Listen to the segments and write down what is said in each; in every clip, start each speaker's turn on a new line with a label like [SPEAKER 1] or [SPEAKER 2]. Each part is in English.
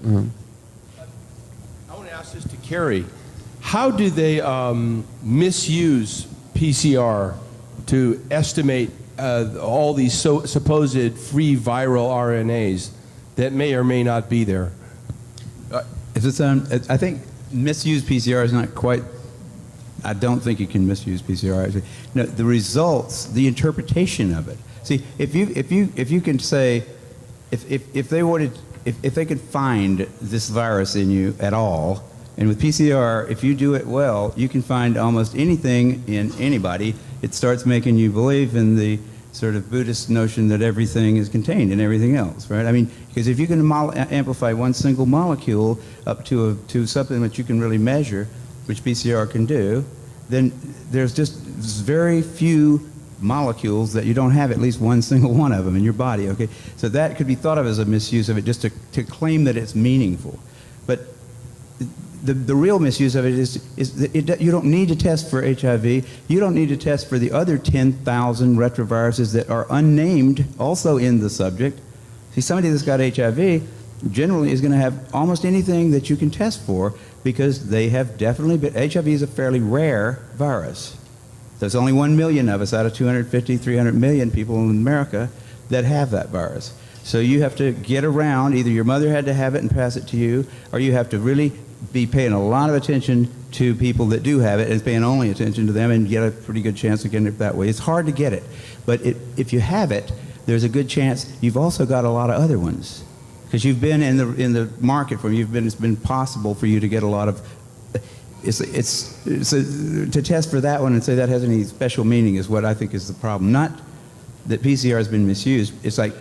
[SPEAKER 1] I want to ask this to Kary. How do they misuse PCR to estimate all these supposed free viral RNAs that may or may not be there?
[SPEAKER 2] I think misuse PCR is not quite. I don't think you can misuse PCR. Actually. No, the results, the interpretation of it. See, if you can say, if they could find this virus in you at all, and with PCR, if you do it well, you can find almost anything in anybody. It starts making you believe in the sort of Buddhist notion that everything is contained in everything else, right? I mean, because if you can amplify one single molecule up to something that you can really measure, which PCR can do, then there's just very few molecules that you don't have at least one single one of them in your body, okay? So that could be thought of as a misuse of it, just to claim that it's meaningful. But the real misuse of it is that you don't need to test for HIV. You don't need to test for the other 10,000 retroviruses that are unnamed also in the subject. See, somebody that's got HIV generally is going to have almost anything that you can test for because they have definitely been. HIV is a fairly rare virus. There's only 1 million of us out of 250, 300 million people in America that have that virus. So you have to get around, either your mother had to have it and pass it to you, or you have to really be paying a lot of attention to people that do have it and paying only attention to them and get a pretty good chance of getting it that way. It's hard to get it, but if you have it, there's a good chance you've also got a lot of other ones because you've been in the market for them. It's been possible for you to get a lot of. To test for that one and say that has any special meaning is what I think is the problem. Not that PCR has been misused. It's like.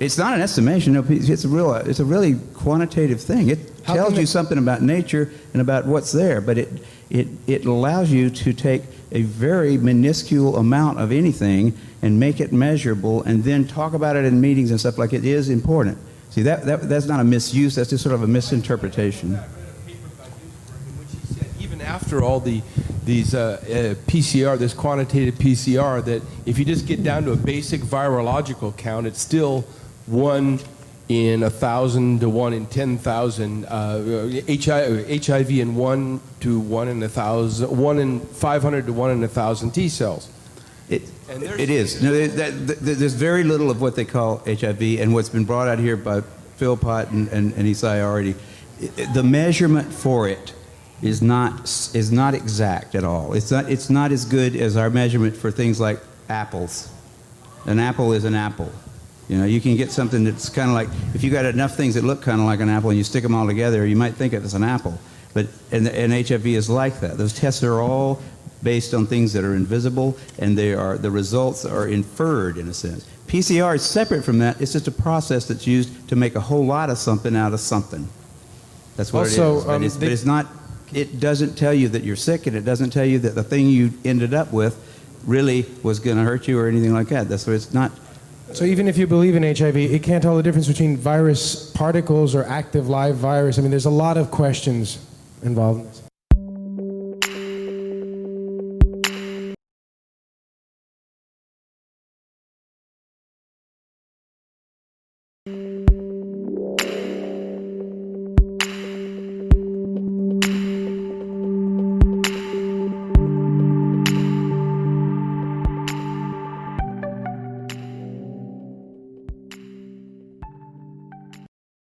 [SPEAKER 2] It's not an estimation. No, it's a really quantitative thing. It tells you something about nature and about what's there, but it allows you to take a very minuscule amount of anything and make it measurable, and then talk about it in meetings and stuff like it is important. See, that's not a misuse. That's just sort of a misinterpretation.
[SPEAKER 1] I read a paper by Duisburg in which he said even after all these PCR, this quantitative PCR, that if you just get down to a basic virological count, it's still 1 in 1,000 to 1 in 10,000. HIV in 1 to 1 in 1,000, 1 in 500 to 1 in 1,000 T cells.
[SPEAKER 2] It is. No, there's very little of what they call HIV, and what's been brought out here by Phil Pott and Isai already. The measurement for it is not exact at all. It's not as good as our measurement for things like apples. An apple is an apple. You know, you can get something that's kind of like, if you got enough things that look kind of like an apple and you stick them all together, you might think it's an apple. But and HIV is like that. Those tests are all based on things that are invisible, and the results are inferred in a sense. PCR is separate from that. It's just a process that's used to make a whole lot of something out of something. That's what
[SPEAKER 3] also,
[SPEAKER 2] it is. But it's not. It doesn't tell you that you're sick, and it doesn't tell you that the thing you ended up with really was going to hurt you or anything like that. That's what it's not.
[SPEAKER 3] So even if you believe in HIV, it can't tell the difference between virus particles or active live virus. I mean, there's a lot of questions involved in this.